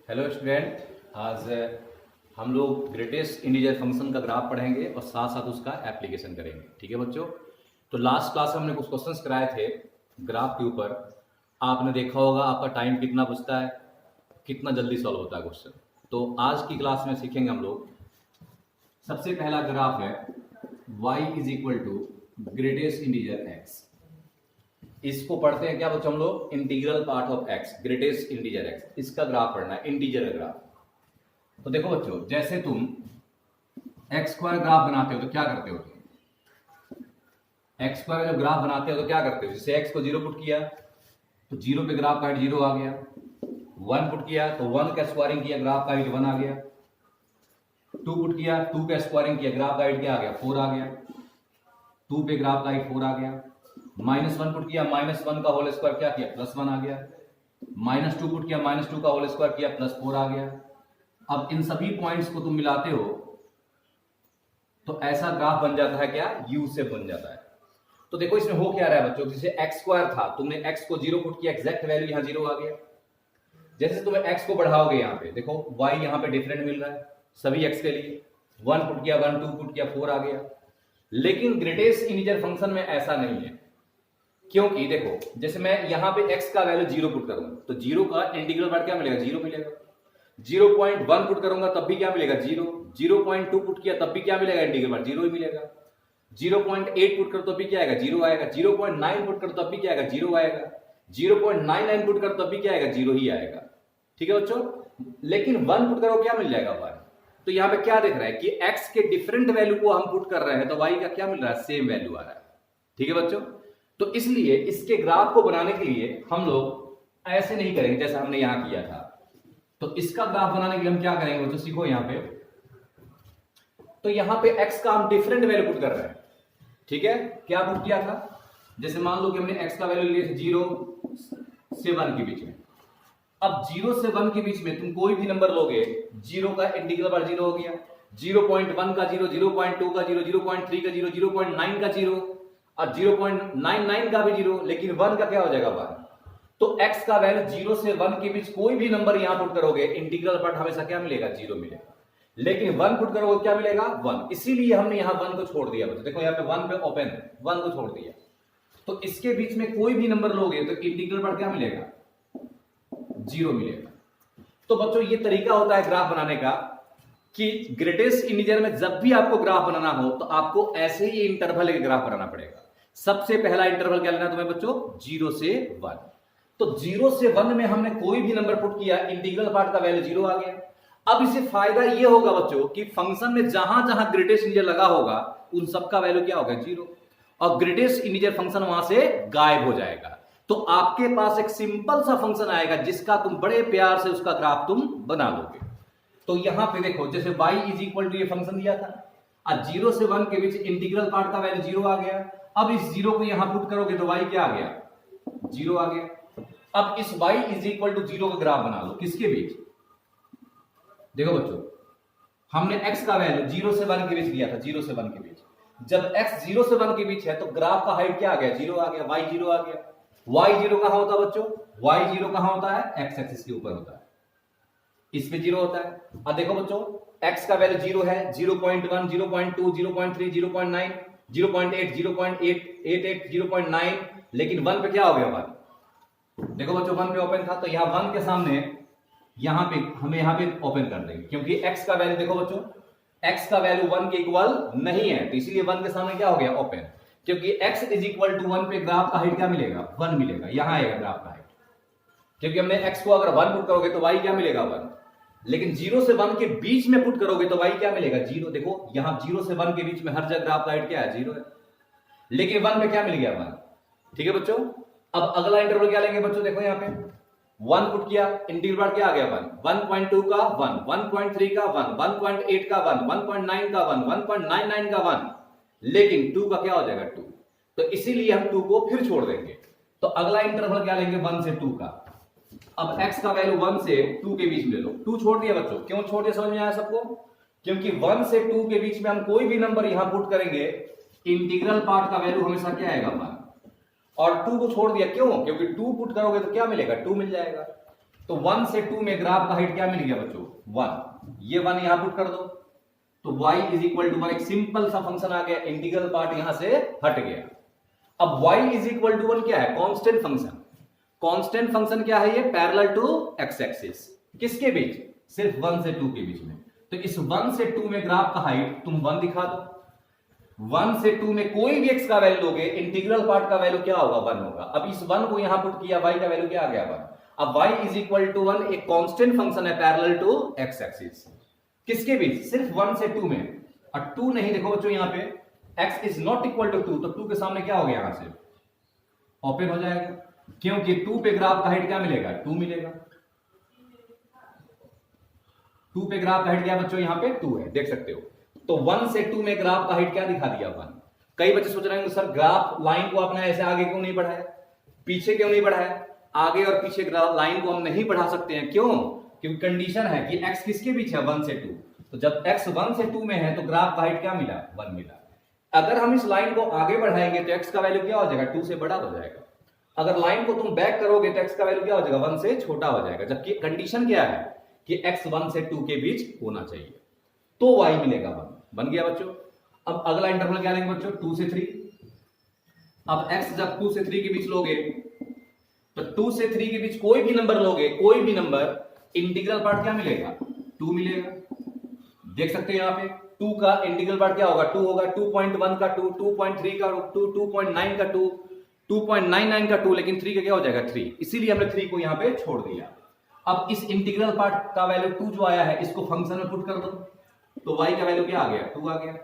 Hello student, आज हम लोग ग्रेटेस्ट इंटीजर फंक्शन का ग्राफ पढ़ेंगे और साथ साथ उसका एप्लीकेशन करेंगे। ठीक है बच्चों, तो लास्ट क्लास में हमने कुछ क्वेश्चंस कराए थे ग्राफ के ऊपर। आपने देखा होगा आपका टाइम कितना बचता है, कितना जल्दी सॉल्व होता है क्वेश्चन। तो आज की क्लास में सीखेंगे हम लोग। सबसे पहला ग्राफ है y is equal to greatest integer x। इसको पढ़ते हैं क्या बच्चों हम लोग, integral part of x, greatest integer x। इसका ग्राफ पढ़ना है, इंटीजर का ग्राफ। तो देखो बच्चों, जैसे तुम एक्स स्क्वायर ग्राफ बनाते हो तो क्या करते हो तुम, एक्स स्क्वायर जब ग्राफ बनाते हो तो क्या करते हो, जैसे एक्स को 0 पुट किया तो 0 पे ग्राफ का हाइट 0 आ गया, 1 पुट किया तो 1 का स्क्वायरिंग किया, ग्राफ का हाइट 1 आ गया, 2 पुट किया, 2 का स्क्वायरिंग किया, ग्राफ का हाइट क्या आ गया, 4 आ गया, 2 पे ग्राफ का हाइट 4 आ गया, -1 पुट किया, -1 का होल स्क्वायर क्या किया, +1 आ गया, -2 पुट किया, -2 का होल स्क्वायर किया, +4 आ गया। अब इन सभी पॉइंट्स को तुम मिलाते हो तो ऐसा ग्राफ बन जाता है क्या, यू से बन जाता है। तो देखो इसमें हो क्या रहा है बच्चों, जैसे एक्स स्क्वायर था, तुमने एक्स को 0 पुट किया, एग्जैक्ट वैल्यू यहाँ 0 आ गया। जैसे तुम्हें एक्स को बढ़ाओगे यहाँ पे, देखो वाई यहाँ पे डिफरेंट मिल रहा है सभी एक्स के लिए, 1 पुट किया, 1 2 पुट किया, 4 आ गया। लेकिन ग्रेटेस्ट इंटीजर फंक्शन में ऐसा नहीं है, क्योंकि देखो जैसे मैं यहाँ पे x का वैल्यू 0 पुट करूंगा तो 0 का इंटीग्रल पार्ट क्या मिलेगा, 0 मिलेगा। 0.1 पुट करूंगा तब भी क्या मिलेगा, 0। 0.2 पुट किया तब भी क्या मिलेगा, इंटीग्रल पार्ट 0 ही मिलेगा। 0.8 पुट करो तब भी क्या आएगा, 0 आएगा। 0.9 पुट करो तब भी क्या आएगा, 0 आएगा। 0.99 पुट करो तब भी क्या आएगा, 0 ही आएगा। ठीक है बच्चों, लेकिन 1 पुट करो क्या मिल जाएगा, 1। तो यहाँ पे क्या दिख रहा है कि x के डिफरेंट वैल्यू को हम पुट कर रहे हैं तो y का क्या मिल रहा है, सेम वैल्यू आ रहा है। ठीक है बच्चों, तो इसलिए इसके ग्राफ को बनाने के लिए हम लोग ऐसे नहीं करेंगे जैसा हमने यहां किया था। तो इसका ग्राफ बनाने के लिए हम क्या करेंगे बच्चों, सीखो यहां पे। तो यहां पे x का हम डिफरेंट वैल्यू पुट कर रहे हैं। ठीक है, क्या पुट किया था, जैसे मान लो कि हमने x का वैल्यू लिया 0 से 1 के बीच में। अब 0 से 1 के बीच में तुम कोई भी नंबर लोगे, 0 का इंटीग्रल पार्ट 0 हो गया, 0.1 का 0, 0.2 का 0, 0.3 का 0, 0.9 का 0 और 0.99 का भी 0, लेकिन 1 का क्या हो जाएगा, 1। तो x का वैल्यू 0 से 1 के बीच कोई भी नंबर यहां पुट करोगे, इंटीग्रल पार्ट हमेशा क्या मिलेगा, 0 मिलेगा। लेकिन 1 पुट करोगे क्या मिलेगा, 1। इसीलिए हमने यहां 1 को छोड़ दिया बच्चों, देखो यहां पे 1 पे ओपन है, 1 को छोड़ दिया। तो इसके बीच में कोई भी नंबर लोगे तो इंटीग्रल पार्ट क्या मिलेगा, 0 मिलेगा। तो बच्चों ये तरीका होता है ग्राफ बनाने का कि ग्रेटेस्ट इंटीजर में जब भी आपको ग्राफ बनाना हो तो आपको ऐसे ही इंटरवल के ग्राफ बनाना पड़ेगा। सबसे पहला इंटरवल क्या लेना तुम्हें बच्चों, 0 से 1। तो 0 से 1 में हमने कोई भी नंबर पुट किया, इंटीग्रल पार्ट का वैल्यू 0 आ गया। अब इससे फायदा यह होगा बच्चों कि फंक्शन में जहां जहां ग्रेटेस्ट इंटीजर लगा होगा उन सबका वैल्यू क्या होगा, 0, और ग्रेटेस्ट इंटीजर फंक्शन वहां से गायब हो जाएगा। तो आपके पास एक सिंपल सा फंक्शन आएगा जिसका तुम बड़े प्यार से उसका ग्राफ तुम बना लोगे। तो यहां पे देखो, जैसे y इज इक्वल टू ये फंक्शन दिया था, और 0 से 1 के बीच इंटीग्रल पार्ट का वैल्यू 0 आ गया। अब इस 0 को यहां पुट करोगे तो y क्या आ गया, 0 आ गया। अब इस y इज इक्वल टू 0 का ग्राफ बना लो, किसके बीच, देखो बच्चों हमने x का वैल्यू 0 से 1 के बीच दिया था, 0 से 1 के बीच। जब x 0 से 1 के बीच है तो ग्राफ का हाइट क्या आ गया, 0 आ गया, y 0 आ गया। y 0 कहां होता है बच्चों, y 0 कहां होता है, x एक्सिस के ऊपर होता है, इस पे 0 होता है। अब देखो बच्चों x का वैल्यू 0 है, 0.1, 0.2, 0.3, 0.9, 0.8, 0.88, 0.9, लेकिन 1 पे क्या हो गया, 1। देखो बच्चों 1 पे ओपन था तो यहां 1 के सामने यहां पे हमें यहां पे ओपन कर देंगे, क्योंकि x का वैल्यू देखो बच्चों, x का वैल्यू 1 के इक्वल नहीं है, तो इसलिए 1 के सामने क्या हो गया, ओपन। क्योंकि x इज इक्वल टू 1 पे ग्राफ का हाइट क्या मिलेगा, 1 मिलेगा, यहां आएगा ग्राफ का हाइट। क्योंकि हमने x को अगर 1 पुट करोगे तो y क्या मिलेगा, 1। लेकिन 0 से 1 के बीच में पुट करोगे तो y क्या मिलेगा, 0। देखो यहां 0 से 1 के बीच में हर जगह ग्राफ का हाइट क्या है, 0 है, लेकिन 1 में क्या मिल गया, 1। ठीक है बच्चों, अब अगला इंटरवल क्या लेंगे बच्चों, देखो यहां पे 1 पुट किया, इंटीग्रल पार्ट क्या आ गया, 1, 1.2 का 1, 1.3 का 1, 1.8 का 1, 1.9 का 1, 1.99 का 1, लेकिन 2 का क्या हो जाएगा, 2। तो इसीलिए हम 2 को फिर छोड़ देंगे। तो अगला इंटरवल क्या लेंगे, 1 से 2 का। अब x का वैल्यू 1 से 2 के बीच में ले लो, 2 छोड़ दिया बच्चों, क्यों छोड़ दिया समझ में आया सबको, क्योंकि 1 से 2 के बीच में हम कोई भी नंबर यहां पुट करेंगे, इंटीग्रल पार्ट का वैल्यू हमेशा क्या आएगा, 1। और 2 को छोड़ दिया, क्यों, क्योंकि 2 पुट करोगे तो क्या मिलेगा, 2 मिल जाएगा। तो 1 से 2 में ग्राफ का हाइट क्या मिल गया बच्चों 1, ये 1 यहां पुट कर दो तो y इज इक्वल टू 1, एक सिंपल सा फंक्शन आ गया, इंटीग्रल पार्ट यहां से हट गया। अब y इज इक्वल टू 1 क्या है, कांस्टेंट फंक्शन। कांस्टेंट फंक्शन क्या है, ये पैरेलल टू x एक्सिस, किसके बीच, सिर्फ 1 से 2 के बीच में। तो इस 1 से 2 में ग्राफ का हाइट तुम 1 दिखा दो। 1 से 2 में कोई भी x का वैल्यू लोगे, इंटीग्रल पार्ट का वैल्यू क्या होगा 1 होगा। अब इस 1 को यहां पुट किया, y का वैल्यू क्या आ गया 1। अब y इज इक्वल टू 1 एक कांस्टेंट फंक्शन है पैरेलल टू x एक्सिस, किसके बीच, सिर्फ 1 से 2 में। और 2 नहीं, देखो बच्चों यहां पे x is not equal to 2, तो 2 के सामने क्या हो गया, यहां से ओपन हो जाएगा, क्योंकि 2 पे ग्राफ का हाइट क्या मिलेगा 2 मिलेगा। 2 पे ग्राफ का हाइट क्या बच्चों यहां पे 2 है, देख सकते हो। तो 1 से 2 में ग्राफ का हाइट क्या दिखा दिया 1। कई बच्चे सोच रहे हैं सर ग्राफ लाइन को आपने ऐसे आगे क्यों नहीं बढ़ाया, पीछे क्यों नहीं बढ़ाया। आगे और पीछे ग्राफ लाइन को हम नहीं बढ़ा सकते हैं, क्यों, क्योंकि कंडीशन है कि x किसके बीच है 1 से 2, तो जब x 1 से 2 में है तो ग्राफ का हाइट क्या मिला 1 मिला। अगर हम इस लाइन को आगे बढ़ाएंगे तो x का वैल्यू क्या हो जाएगा 2 से बड़ा हो जाएगा। अगर लाइन को तुम बैक करोगे तो x का वैल्यू क्या हो जाएगा 1 से छोटा हो जाएगा, जबकि कंडीशन क्या है कि x 1 से 2 के बीच होना चाहिए, तो y मिलेगा 1। बन गया बच्चों। अब अगला इंटरवल क्या लेंगे बच्चों 2 से 3। अब x जब 2 से 3 के बीच लोगे तो 2 से 3 के बीच कोई भी नंबर लोगे, कोई भी नंबर, इंटीग्रल पार्ट क्या मिलेगा 2 मिलेगा। देख सकते हैं यहां पे 2 का इंटीग्रल पार्ट क्या होगा 2 होगा, 2.1 का 2, 2.3 का 2, 2.9 का 2, 2.99 का 2, लेकिन 3 का क्या हो जाएगा 3, इसीलिए हमने 3 को यहां पे छोड़ दिया। अब इस इंटीग्रल पार्ट का वैल्यू 2 जो आया है इसको फंक्शन में पुट कर दो, तो y का वैल्यू क्या आ गया 2 आ गया।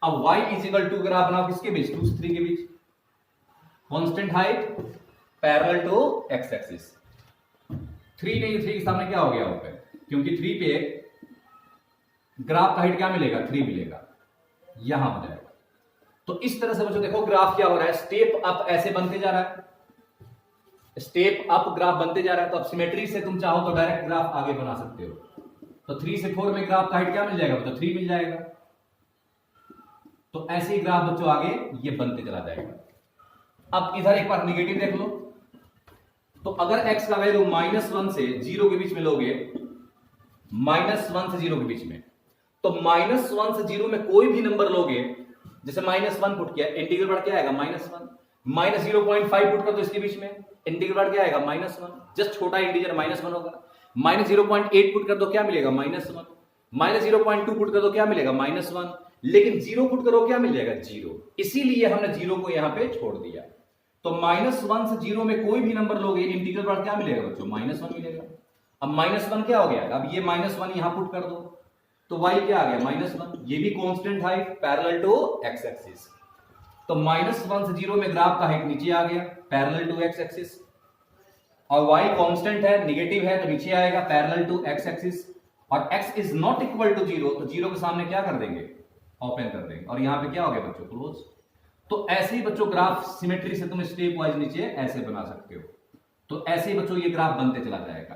अब y is equal to graph बनाओ किसके बीच 2 से 3 के बीच, constant height parallel to x axis. 3 नहीं, 3 के सामने क्या हो गया ऊपर, क्योंकि 3 पे ग्राफ का हाइट क्या मिलेगा 3 मिलेगा, यहां हो जाएगा। तो इस तरह से बच्चों देखो ग्राफ क्या हो रहा है, स्टेप अप ऐसे बनते जा रहा है, स्टेप अप ग्राफ बनते जा रहा है। तो अब सिमेट्री से तुम चाहो तो डायरेक्ट ग्राफ आगे बना सकते हो। तो 3 से 4 में ग्राफ का हाइट क्या मिल जाएगा, तो 3 मिल जाएगा। तो ऐसे ही ग्राफ बच्चों आगे ये बनते चला जाएगा। अब इधर एक बार निगेटिव देख लो, तो अगर x का वैल्यू -1 से 0 के बीच में लोगे, -1 से 0 के बीच में, तो -1 से 0 में कोई भी नंबर लोगे, जैसे -1 पुट किया, इंटीग्रल पार्ट क्या आएगा -1, -0.5 पुट कर दो इसके बीच में, इंटीग्रल पार्ट क्या आएगा -1, जस्ट छोटा इंटीजर -1 होगा। -0.8 पुट कर दो क्या मिलेगा -1, -0.2 पुट कर दो क्या मिलेगा -1, लेकिन 0 पुट करो क्या मिल जाएगा 0, इसीलिए हमने 0 को यहां पे छोड़ दिया। तो -1 से 0 में कोई भी नंबर लोगे, इंटीग्रल पार्ट क्या मिलेगा बच्चों -1 मिलेगा। अब -1 क्या हो गया, अब ये -1 यहां पुट कर दो, तो y क्या आ गया -1, ये भी constant height parallel to x axis. तो -1 से 0 में ग्राफ का हाइट नीचे आ गया पैरेलल टू x एक्सिस, और y कांस्टेंट है नेगेटिव है तो नीचे आएगा पैरेलल टू x एक्सिस, और x is not equal to 0, तो 0 के सामने क्या कर देंगे ओपन कर देंगे, और यहां पे क्या हो गया बच्चों क्लोज। तो ऐसे ही बच्चों ग्राफ सिमेट्री से तुम स्टेप वाइज नीचे ऐसे बना सकते हो। तो ऐसे ही बच्चों ये ग्राफ बनते चला जाएगा।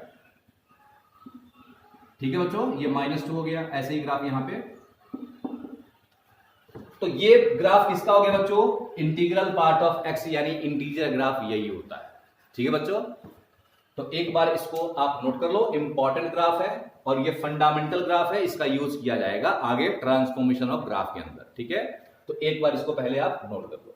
ठीक है बच्चों, ये -2 हो गया, ऐसे ही ग्राफ यहां पे। तो ये ग्राफ किसका हो गया बच्चों, इंटीग्रल पार्ट ऑफ x, यानी इंटीजर ग्राफ यही होता है। ठीक है बच्चों, तो एक बार इसको आप नोट कर लो, इंपॉर्टेंट ग्राफ है और ये फंडामेंटल ग्राफ है, इसका यूज किया जाएगा आगे ट्रांसफॉर्मेशन ऑफ ग्राफ के अंदर। ठीक है, तो एक बार इसको पहले आप नोट कर लो।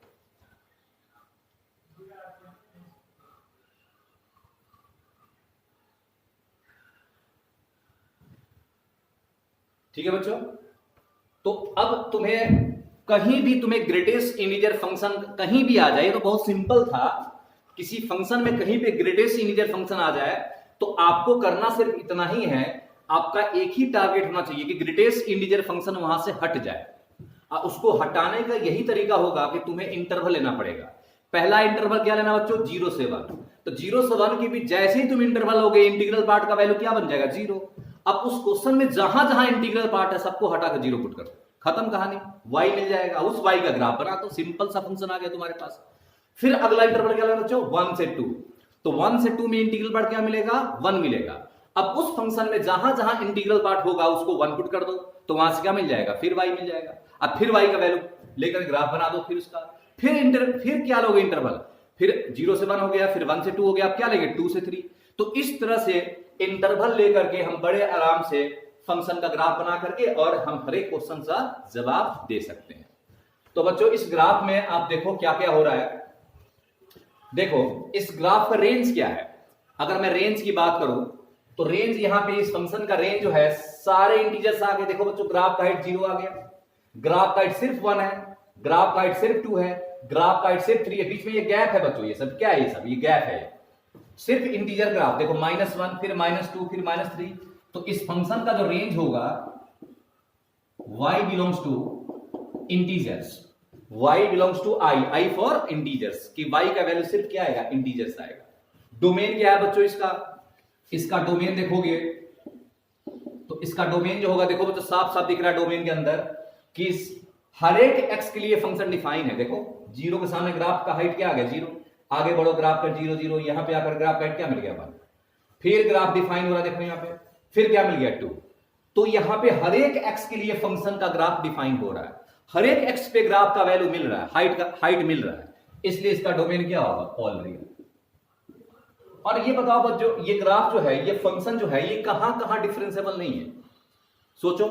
ठीक है बच्चों, तो अब तुम्हें कहीं भी तुम्हें ग्रेटेस्ट इंटीजर फंक्शन कहीं भी आ जाए, तो बहुत सिंपल था, किसी फंक्शन में कहीं पे ग्रेटेस्ट इंटीजर फंक्शन आ जाए तो आपको करना सिर्फ इतना ही है, आपका एक ही टारगेट होना चाहिए कि ग्रेटेस्ट इंटीजर फंक्शन वहां से हट जाए। उसको हटाने का यही तरीका होगा कि तुम्हें इंटरवल लेना पड़ेगा। पहला इंटरवल क्या लेना बच्चों 0 से 1, तो 0 से 1 के बीच जैसे ही तुम इंटरवल लोगे, इंटीग्रल पार्ट का वैल्यू क्या बन जाएगा 0। अब उस क्वेश्चन में जहां जहां इंटीग्रल पार्ट है सबको हटाकर 0 पुट कर दो, खत्म कहानी, y मिल जाएगा। उस y का ग्राफ बना तो सिंपल सा फंक्शन आ गया तुम्हारे पास। फिर अगला इंटरवल क्या लेना बच्चों 1 से 2, तो 1 से 2 में इंटीग्रल पार्ट क्या मिलेगा 1 मिलेगा। अब उस फंक्शन में जहां जहां इंटीग्रल पार्ट होगा उसको 1 पुट कर दो, तो वहां से क्या मिल जाएगा फिर y मिल जाएगा। अब फिर y का वैल्यू लेकर ग्राफ बना दो, फिर उसका फिर क्या लोगे इंटरवल, फिर 0 से 1 हो गया, फिर 1 से 2 हो गया, अब क्या लेंगे 2 से 3। तो इस तरह से इंटरवल लेकर के हम बड़े आराम से फंक्शन का ग्राफ बना करके और हम हर एक क्वेश्चन का जवाब दे सकते हैं। तो बच्चों इस ग्राफ में आप देखो क्या क्या हो रहा है। देखो इस ग्राफ का रेंज क्या है। अगर मैं रेंज की बात करूं तो रेंज यहां पे इस फंक्शन का रेंज जो है सारे इंटीजर्स आ गए। देखो बच्चों ग्राफ का हाइट 0 आ गया, ग्राफ का हाइट सिर्फ 1 है, ग्राफ का हाइट सिर्फ 2 है, ग्राफ का हाइट सिर्फ 3 है, बीच में ये गैप है बच्चों। ये सब क्या है? ये सब ये गैप है, सिर्फ इंटीजर ग्राफ। देखो -1 फिर -2 फिर -3। तो इस फंक्शन का जो रेंज होगा y belongs to integers, y belongs to i for integers, कि y का वैल्यू सिर्फ क्या आएगा? इंटीजर्स आएगा। डोमेन क्या है बच्चों इसका डोमेन देखोगे तो इसका डोमेन जो होगा, देखो बच्चों साफ साफ दिख रहा है डोमेन के अंदर कि हर एक x के लिए फंक्शन डिफाइन है। देखो 0 के सामने ग्राफ का हाइट क्या आ गया? 0। आगे बढ़ो ग्राफ का 0 0, यहां पे आकर ग्राफ का हाइट क्या मिल गया? 1। फिर ग्राफ डिफाइन हो रहा है, देखो यहां पे फिर क्या मिल गया? 2। तो यहां पे हर एक x के लिए फंक्शन का ग्राफ डिफाइन हो रहा है, हर एक x पे ग्राफ का वैल्यू मिल रहा है, हाइट मिल रहा है, इसलिए इसका डोमेन क्या होगा? All real. और ये बताओ बच्चों ये ग्राफ जो है, ये फंक्शन जो है, ये कहां कहां डिफरेंशिएबल नहीं है? सोचो।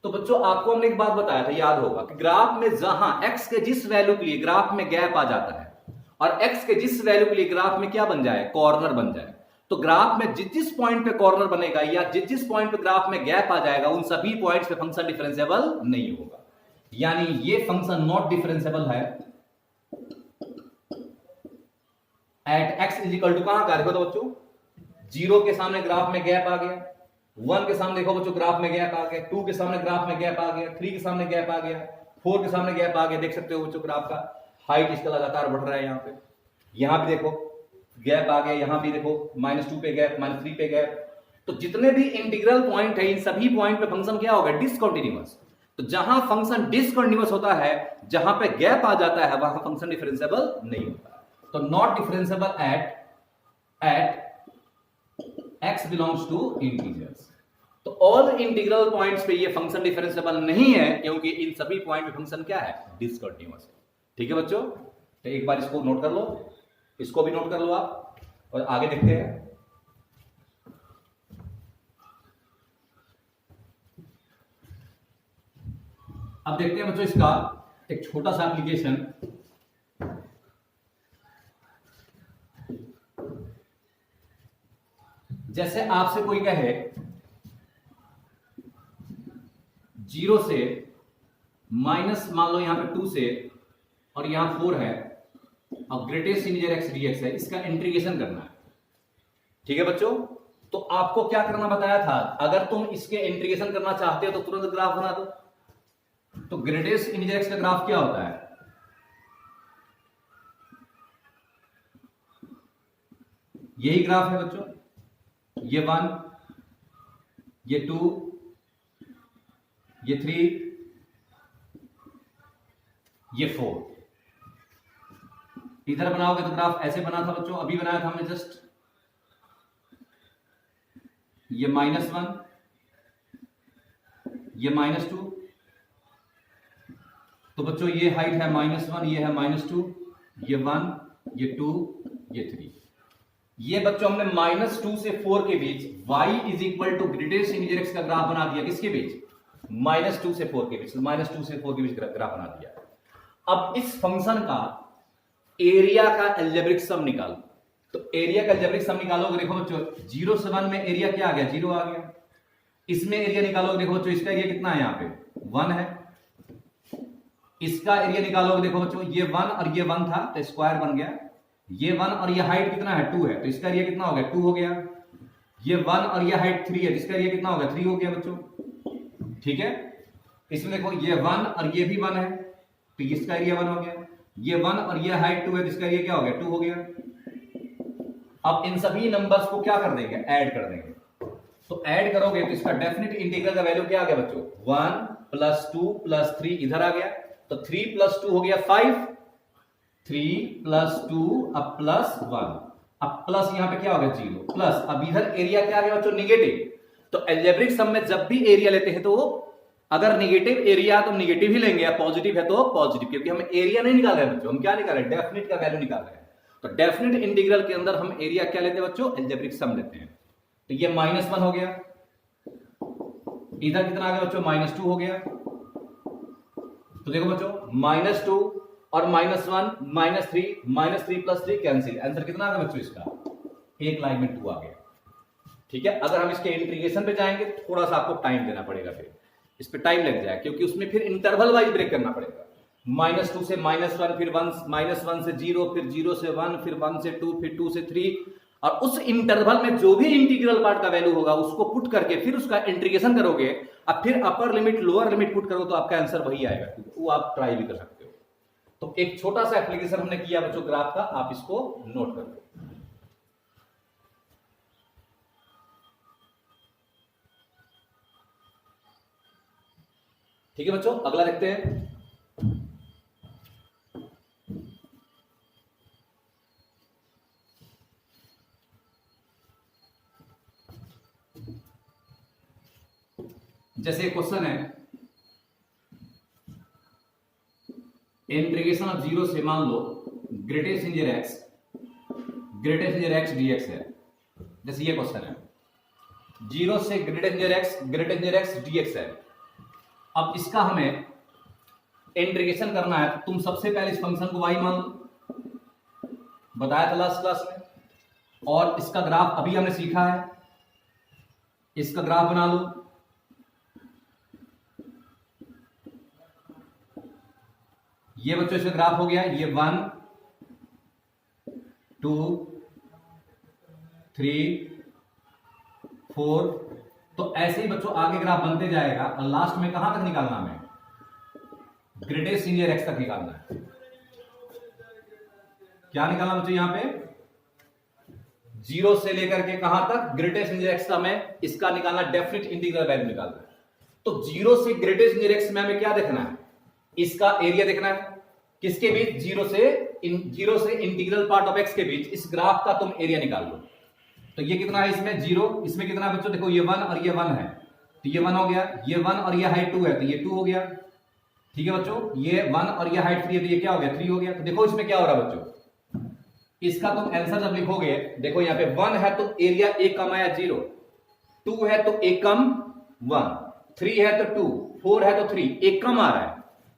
तो बच्चों आपको हमने एक बात बताया था, याद होगा कि ग्राफ में जहां x के जिस वैल्यू के लिए ग्राफ में गैप आ जाता है और x के जिस वैल्यू के लिए ग्राफ में क्या बन जाए? कॉर्नर बन जाए। तो ग्राफ में जिस पॉइंट पे कॉर्नर बनेगा या जिस पॉइंट पे ग्राफ में गैप आ जाएगा, उन सभी पॉइंट्स पे फंक्शन डिफरेंशिएबल नहीं होगा। यानी ये फंक्शन नॉट डिफरेंशिएबल है एट x इजिकल टू कहां का? देखो तो बच्चों 0 के सामने ग्राफ में गैप आ गया, 1 के सामने देखो बच्चों ग्राफ में गैप आ गया, 2 के सामने ग्राफ में गैप आ गया, 3 के सामने गैप आ गया, 4 के सामने गैप आ गया। देख सकते हो बच्चों ग्राफ का हाइट इसका लगातार बढ़ रहा है। यहां भी देखो गैप आ गया, यहां भी देखो -2 पे गैप, -3 पे गैप। तो जितने भी इंटीग्रल पॉइंट है इन सभी पॉइंट पे फंक्शन क्या होगा? डिसकंटीन्यूअस। तो जहां फंक्शन डिसकंटीन्यूअस होता है, जहां पे गैप आ जाता है, वहां फंक्शन डिफरेंशिएबल नहीं होता। तो not differentiable at x belongs to integers. तो ऑल इंटीग्रल पॉइंट्स पे ये फंक्शन डिफरेंशिएबल नहीं है, क्योंकि इन सभी पॉइंट पे फंक्शन क्या है? डिसकंटीन्यूअस है। ठीक है बच्चों, तो एक बार इसको नोट कर लो, इसको भी नोट कर लो आप, और आगे देखते हैं। अब देखते हैं बच्चों इसका एक छोटा सा एप्लीकेशन। जैसे आपसे कोई कहे 0 से माइनस मान लो यहां पे 2 से और यहां 4 है और ग्रेटेस्ट इंटीजर x dx है, इसका इंटीग्रेशन करना है। ठीक है बच्चों, तो आपको क्या करना बताया था? अगर तुम इसके इंटीग्रेशन करना चाहते हो तो तुरंत ग्राफ बना दो। तो ग्रेटेस्ट इंटीजर x का ग्राफ क्या होता है? यही ग्राफ है बच्चों, ये 1, ये 2, ये 3, ये 4। इधर बनाओगे तो ग्राफ ऐसे बना था बच्चों, अभी बनाया था हमने जस्ट। ये -1, ये -2। तो बच्चों ये हाइट है -1, ये है -2, ये 1, ये 2, ये 3। ये बच्चों हमने -2 से 4 के बीच y is equal to greatest integer x का ग्राफ बना दिया। किसके बीच? -2 से 4 के बीच, -2 से 4 के बीच ग्राफ बना दिया। अब इस फंक्शन का एरिया का अलजेब्रिक सम निकालो। तो एरिया का अलजेब्रिक सम निकालोगे, देखो बच्चों 0 से 1 में एरिया क्या आ गया? 0 आ गया। इसमें एरिया निकालोगे, देखो बच्चों इसका एरिया कितना है? यहाँ पे 1 है। इसका एरिया निकालोगे, देखो बच्चों ये 1 और ये 1 था तो स्क्वायर बन गया। ये 1 और ये हाइट कितना है? 2 है, तो इसका एरिया कितना हो गया? 2 हो गया। ये 1 और ये हाइट 3 है, इसका एरिया कितना हो गया? 3 हो गया बच्चों। ठीक है, इसमें देखो ये 1 और ये भी 1 है, तो इसका एरिया 1 हो गया। ये 1 और ये हाइट 2 है, तो इसका एरिया क्या हो गया? 2 हो गया। अब इन सभी नंबर्स को क्या कर देंगे? ऐड कर देंगे। तो ऐड करोगे तो इसका डेफिनेट इंटीग्रल का वैल्यू क्या आ गया बच्चों? 1 + 2 + 3 इधर आ गया, तो 3 + 2 हो गया 5, 3 + 2 अब +1, अब प्लस यहां पे क्या हो गया? 0 प्लस। अब इधर एरिया क्या आ गया बच्चों? निगेटिव। तो अलजेब्रिक सम में जब भी एरिया लेते हैं तो अगर निगेटिव एरिया तो निगेटिव ही लेंगे, या पॉजिटिव है तो पॉजिटिव, क्योंकि हम एरिया नहीं निकाल रहे हैं बच्चों, हम क्या निकाल रहे हैं? डेफिनेट का वैल्यू निकाल रहे हैं। तो डेफिनेट इंटीग्रल के अंदर हम एरिया क्या लेते हैं बच्चों, अलजेब्रिक सम लेते हैं। तो ये -1 हो गया, इधर कितना आ गया बच्चों, -2 हो गया। तो देखो बच्चों -2 और -1 -3 प्लस 3 कैंसिल, आंसर कितना आ गया बच्चों इसका, एक लाइन में 2 आ गया। ठीक है, अगर हम इसके इंटीग्रेशन पे जाएंगे थोड़ा सा आपको टाइम देना पड़ेगा, फिर इस पे टाइम लग जाए क्योंकि उसमें फिर इंटरवल वाइज ब्रेक करना पड़ेगा। -2 से -1, फिर -1 से 0, फिर 0 से 1, फिर 1 से 2, फिर 2 से 3, और उस इंटरवल में जो भी इंटीग्रल पार्ट का वैल्यू होगा उसको पुट करके फिर उसका इंटीग्रेशन करोगे, अब फिर upper limit lower limit put करो तो आपका आंसर वही आएगा, वो आप ट्राई भी कर सकते हो। तो एक छोटा सा एप्लीकेशन हमने किया बच्चों ग्राफ का, आप इसको नोट कर लो। ठीक है बच्चों, अगला देखते हैं। जैसे क्वेश्चन है, इंटीग्रेशन ऑफ 0 से मान लो ग्रेटेस्ट इंटीजर x dx है। जैसे ये क्वेश्चन है 0 से ग्रेटेस्ट इंटीजर x dx है। अब इसका हमें इंटीग्रेशन करना है, तो तुम सबसे पहले इस फंक्शन को y मान लो, बताया था लास्ट क्लास में, और इसका ग्राफ अभी हमने सीखा है, इसका ग्राफ बना लो। ये बच्चों इसका ग्राफ हो गया, ये 1 2 3 4, तो ऐसे ही बच्चों आगे ग्राफ बनते जाएगा और लास्ट में कहां तक निकालना हमें, ग्रेटेस्ट इंटीजर x तक निकालना है। क्या निकालना बच्चों यहां पे, 0 से लेकर के कहां तक, ग्रेटेस्ट इंटीजर x का हमें इसका निकालना, डेफिनेट इंटीग्रल वैल्यू निकालना है। तो 0 से ग्रेटेस्ट इंटीजर x में हमें क्या देखना है, इसका एरिया देखना है, किसके बीच, 0 से इंटीग्रल पार्ट ऑफ x के बीच, इस ग्राफ का तुम एरिया निकाल लो। तो ये कितना है इसमें 0, इसमें कितना है बच्चों, देखो ये 1 और ये 1 है, तो ये 1 हो गया, ये 1 और ये हाइट 2 है तो ये 2 हो गया। ठीक है बच्चों, ये 1 और ये हाइट 3 है तो ये क्या हो गया, 3 हो गया। तो देखो इसमें क्या हो रहा है बच्चों, इसका तुम आंसर जब लिखोगे, देखो यहाँ पे 1 है तो एरिया एक कम आया 0, 2 है तो एक कम 1, 3 है तो 2, 4 है तो 3, एक कम आ रहा है।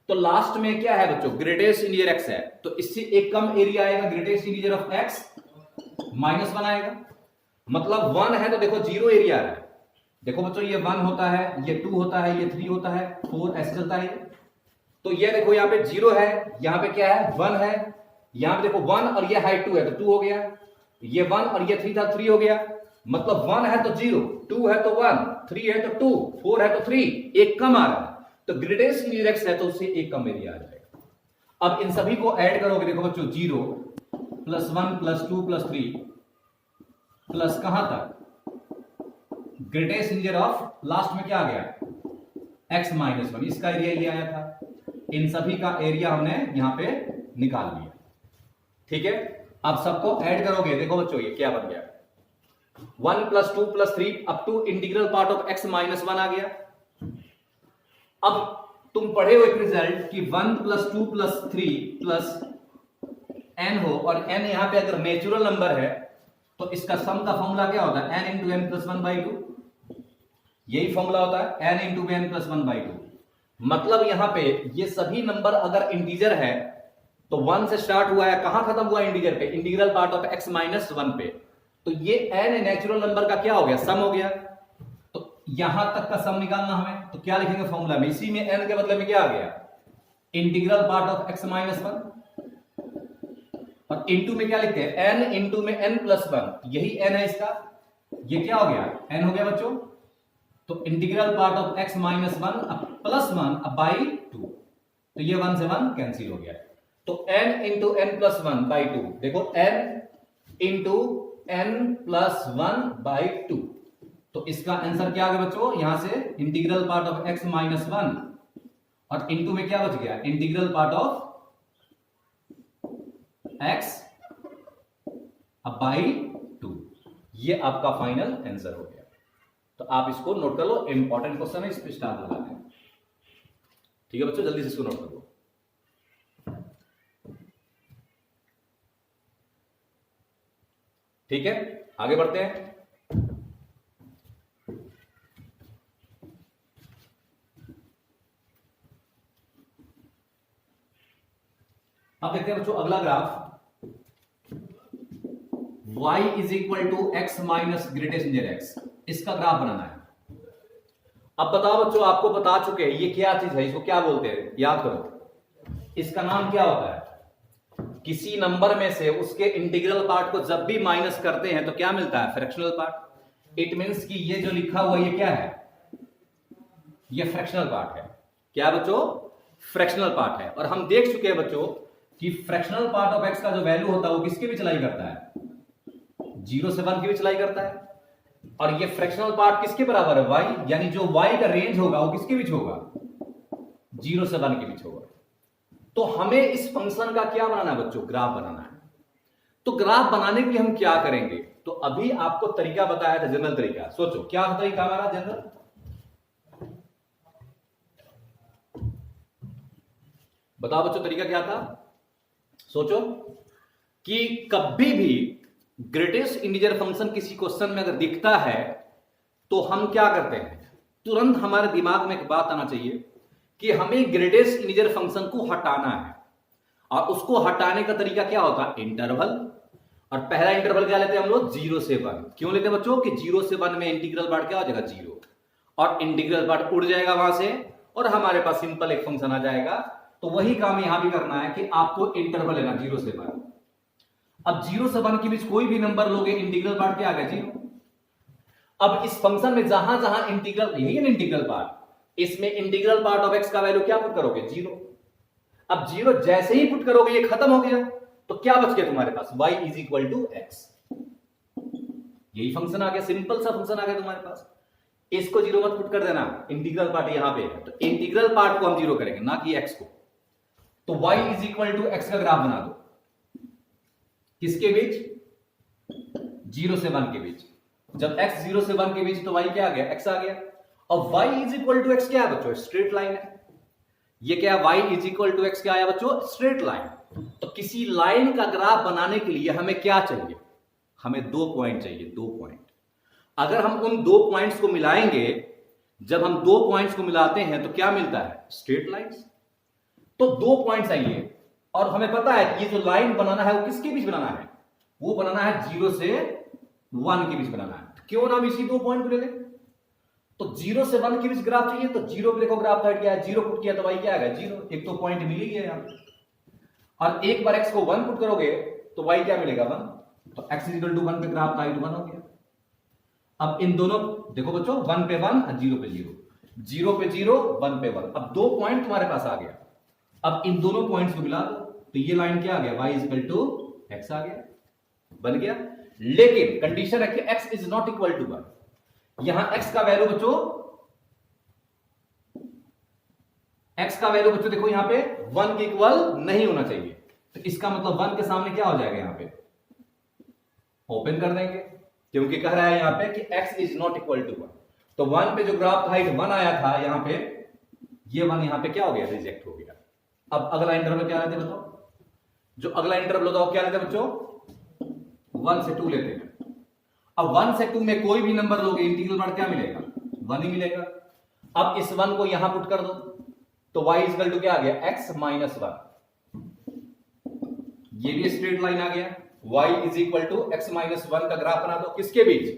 तो लास्ट में क्या है बच्चों, ग्रेटेस्ट इंटीजर x है, तो इससे एक कम एरिया आएगा, ग्रेटेस्ट इंटीजर ऑफ x -1 आएगा। मतलब 1 है तो देखो 0 एरिया आ रहा है। देखो बच्चों ये 1 होता है, ये 2 होता है, ये 3 होता है, 4 ऐसे चलता है। तो ये देखो यहाँ पे 0 है, यहाँ पे क्या है 1 है, यहाँ पे देखो 1 और ये हाइट 2 है तो 2 हो गया, ये 1 और ये 3 था 3 हो गया। मतलब 1 है तो 0, 2 है तो 1, 3 है तो 2, 4 है तो 3, एक कम आ रहा है। तो ग्रेटेस्ट इंटीजर x है तो उससे एक कम एरिया आ जाएगा। अब इन सभी को ऐड करोगे, देखो बच्चों 0 + 1 + 2 + 3 प्लस कहां तक, ग्रेटेस्ट इंटीजर ऑफ, लास्ट में क्या आ गया x -1, इसका एरिया ये आया था। इन सभी का एरिया हमने यहां पे निकाल लिया। ठीक है, अब सबको ऐड करोगे, देखो बच्चों ये क्या बन गया, 1 + 2 + 3 up to integral part of x -1 आ गया। अब तुम पढ़े हो एक रिजल्ट कि 1 + 2 + 3 + n हो, और n यहां पे अगर नेचुरल नंबर है तो इसका सम का फॉर्मूला क्या होता है, n × n + 1/2, यही फॉर्मूला होता है n × n + 1/2। मतलब यहां पे ये सभी नंबर अगर इंटीजर है तो 1 से स्टार्ट हुआ है, कहां खत्म हुआ इंटीजर पे, इंटीग्रल पार्ट ऑफ x -1 पे। तो ये n नेचुरल नंबर का क्या हो गया, सम हो गया। तो यहां तक का सम निकालना हमें, तो क्या लिखेंगे फॉर्मूला में, इसी में n के बदले में क्या आ गया, इंटीग्रल पार्ट ऑफ x -1, और इनटू में क्या लिखते हैं, n इनटू में n + 1, यही n है इसका, ये क्या हो गया, n हो गया बच्चों। तो इंटीग्रल पार्ट ऑफ x -1 +1/2, तो ये 1 से 1 कैंसिल हो गया। तो n × n + 1/2, देखो n × n + 1/2, तो इसका आंसर क्या आ गया बच्चों, यहां से इंटीग्रल पार्ट ऑफ x -1 और इनटू में क्या बच गया, इंटीग्रल पार्ट ऑफ x/2, ये आपका फाइनल आंसर हो गया। तो आप इसको नोट कर लो, इंपॉर्टेंट क्वेश्चन है, इस पे स्टार लगाते हैं। ठीक है बच्चों, जल्दी से इसको नोट कर लो। ठीक है, आगे बढ़ते हैं। अब देखते हैं बच्चों अगला graph, y is equal to x minus greatest integer x, इसका ग्राफ बनाना है। अब बताओ बच्चों, आपको बता चुके हैं ये क्या चीज है, इसको क्या बोलते हैं, याद करो। इसका नाम क्या होता है, किसी नंबर में से उसके इंटीग्रल पार्ट को जब भी माइनस करते हैं तो क्या मिलता है, फ्रैक्शनल पार्ट। इट मींस कि ये जो लिखा हुआ ये क्या है, ये फ्रैक्शनल पार्ट है। क्या बच्चों, फ्रैक्शनल पार्ट है। और हम देख चुके हैं बच्चों कि फ्रैक्शनल पार्ट ऑफ एक्स का जो वैल्यू होता है वो किसके बीच लाई करता है, 0 से 1 के बीच लाई करता है। और ये फ्रैक्शनल पार्ट किसके बराबर है, y, यानी जो y का रेंज होगा वो किसके बीच होगा, 0 से 1 के बीच होगा। तो हमें इस फंक्शन का क्या बनाना है बच्चों, ग्राफ बनाना है। तो ग्राफ बनाने के लिए हम क्या करेंगे, तो अभी आपको तरीका बताया था, जनरल तरीका। सोचो क्या तरीका हमारा जनरल, बताओ बच्चों तरीका क्या था। सोचो कि कभी भी ग्रेटेस्ट इंटीजर फंक्शन किसी क्वेश्चन में अगर दिखता है तो हम क्या करते हैं, तुरंत हमारे दिमाग में एक बात आना चाहिए कि हमें ग्रेटेस्ट इंटीजर फंक्शन को हटाना है। और उसको हटाने का तरीका क्या होता है, इंटरवल। और पहला इंटरवल क्या लेते हैं हम लोग, 0 से 1। क्यों लेते हैं बच्चों, कि 0 से 1 में इंटीग्रल पार्ट क्या हो जाएगा, 0, और इंटीग्रल पार्ट उड़ जाएगा वहां से और हमारे पास सिंपल एक फंक्शन आ जाएगा। तो वही काम यहां भी करना है कि आपको इंटरवल लेना 0 से 1। अब 0 से 1 के बीच कोई भी नंबर लोगे, इंटीग्रल पार्ट क्या आ गया, 0। अब इस फंक्शन में जहां जहां इंटीग्रल, यही है इंटीग्रल पार्ट, इसमें इंटीग्रल पार्ट ऑफ एक्स का वैल्यू क्या पुट करोगे, 0। अब 0 जैसे ही पुट करोगे ये खत्म हो गया, तो क्या बच गया तुम्हारे पास, y is equal to x. यही फंक्शन आ गया, सिंपल सा फंक्शन आ गया तुम्हारे पास। इसको 0 मत पुट कर देना, इंटीग्रल पार्ट यहां पे है, तो इंटीग्रल पार्ट को हम 0 करेंगे, ना कि x को। तो y is equal to x का ग्राफ बना दो, किसके बीच, 0 से 1 के बीच। जब x 0 से 1 के बीच तो y क्या आ गया, x आ गया। और y is equal to x क्या है बच्चों, स्ट्रेट लाइन है। ये क्या है, y is equal to x क्या आया बच्चों, स्ट्रेट लाइन। तो किसी लाइन का ग्राफ बनाने के लिए हमें क्या चाहिए, हमें 2 पॉइंट चाहिए, 2 पॉइंट। अगर हम उन 2 पॉइंट्स को मिलाएंगे, जब हम 2 पॉइंट्स को मिलाते हैं तो क्या मिलता है, स्ट्रेट लाइंस। तो 2 पॉइंट्स चाहिए और हमें पता है कि ये जो लाइन बनाना है वो किसके बीच बनाना है, वो बनाना है 0 से 1 के बीच बनाना है। क्यों ना हम इसी 2 पॉइंट को ले लें। तो 0 से 1 के बीच ग्राफ चाहिए, तो 0 पे देखो ग्राफ हट गया है, 0 पुट किया तो y क्या आ गया, 0। एक तो पॉइंट मिल ही गया यहां पे। और एक बार x को 1 पुट करोगे तो y क्या मिलेगा, 1। तो x इक्वल टू 1 पे ग्राफ का हाइट 1 हो गया। अब इन दोनों देखो बच्चों, 1 पे 1 और 0 पे 0, 0 पे 0, 1 पे 1। अब 2 पॉइंट तुम्हारे पास आ गया। अब इन दोनों पॉइंट्स को मिला दो तो ये लाइन क्या आ गया, y इक्वल टू x आ गया, बन गया। लेकिन कंडीशन है कि x is not equal to 1। यहां x का वैल्यू बच्चों, x का वैल्यू बच्चों देखो यहां पे 1 के इक्वल नहीं होना चाहिए। तो इसका मतलब 1 के सामने क्या हो जाएगा, यहां पे ओपन कर देंगे, क्योंकि कह रहा है यहां पे कि x is not equal to 1। तो 1 पे जो ग्राफ का हाइट 1 आया था यहां पे, ये 1 यहां पे क्या हो गया, रिजेक्ट हो गया। अब अगला इंटरवल क्या लेते बताओ, जो अगला इंटरवल होता है क्या लेते बच्चों, 1 से 2 लेते हैं। अब 1 से 2 में कोई भी नंबर लोगे, इंटीग्रल पार्ट क्या मिलेगा, 1 ही मिलेगा। अब इस 1 को यहां पुट कर दो तो y इक्वल टू क्या आ गया, x माइनस 1। ये भी स्ट्रेट लाइन आ गया। y is equal to x minus 1 का ग्राफ बना दो, किसके बीच,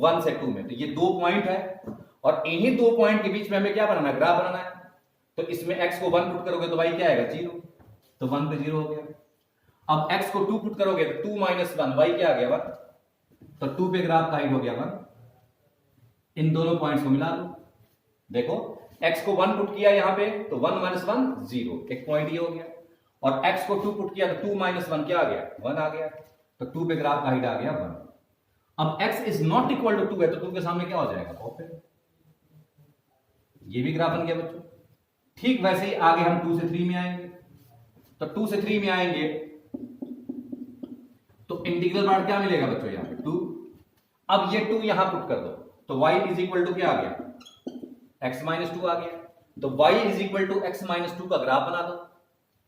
1 से 2 में। तो ये 2 पॉइंट है और इन्हीं 2 पॉइंट के बीच में हमें क्या बनाना है, ग्राफ बनाना है। तो इसमें x को 1 पुट करोगे तो y क्या आएगा, 0। तो 1 पे 0 हो गया। अब x को 2 पुट करोगे तो 2 माइनस 1, y क्या आ गया, 1। तो 2 पे ग्राफ का हाइट हो गया 1। इन दोनों पॉइंट्स को मिला दो, देखो x को 1 पुट किया यहां पे तो 1 माइनस 1 0, एक पॉइंट ये हो गया। और x को 2 पुट किया तो 2 माइनस 1 क्या आ गया, 1 आ गया। तो 2 पे ग्राफ का हाइट आ गया 1। अब x is not equal to 2 है तो 2 के सामने क्या हो जाएगा, ओपन। ये भी ग्राफ बन गया बच्चों। ठीक वैसे ही आगे हम 2 से 3 में आएंगे। तो 2 से 3 में आएंगे तो इंटीग्रल पार्ट क्या मिलेगा बच्चों, यहां पे 2। अब ये 2 यहां पुट कर दो तो y इज इक्वल टू क्या आ गया, x माइनस 2 आ गया। तो y is equal to x minus 2 का ग्राफ बना दो,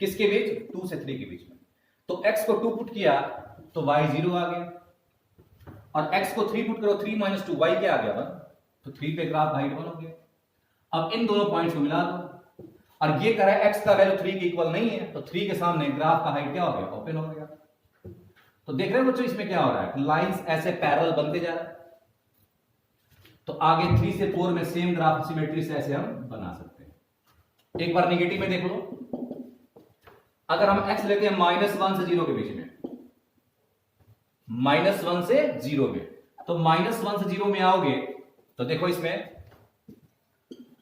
किसके बीच, 2 से 3 के बीच में। तो x को 2 पुट किया तो y 0 आ गया। और x को 3 पुट करो, 3 माइनस 2 y क्या आ गया 1, तो 3 पे ग्राफ हाइट 1 हो गया। अब इन दोनों पॉइंट्स को मिला दो और ये कह रहा है x का वैल्यू 3 के इक्वल नहीं है, तो 3 के सामने ग्राफ का हाइट क्या हो गया, ओपन हो गया। तो देख रहे हो बच्चों इसमें क्या हो रहा है, लाइंस ऐसे पैरेलल बनते जा रहा है। तो आगे 3 से 4 में सेम ग्राफ सिमेट्री से ऐसे हम बना सकते हैं। एक बार नेगेटिव में देख लो, अगर हम x लेते हैं -1 से 0 के बीच में, -1 से 0 में, तो -1 से 0 में आओगे तो देखो इसमें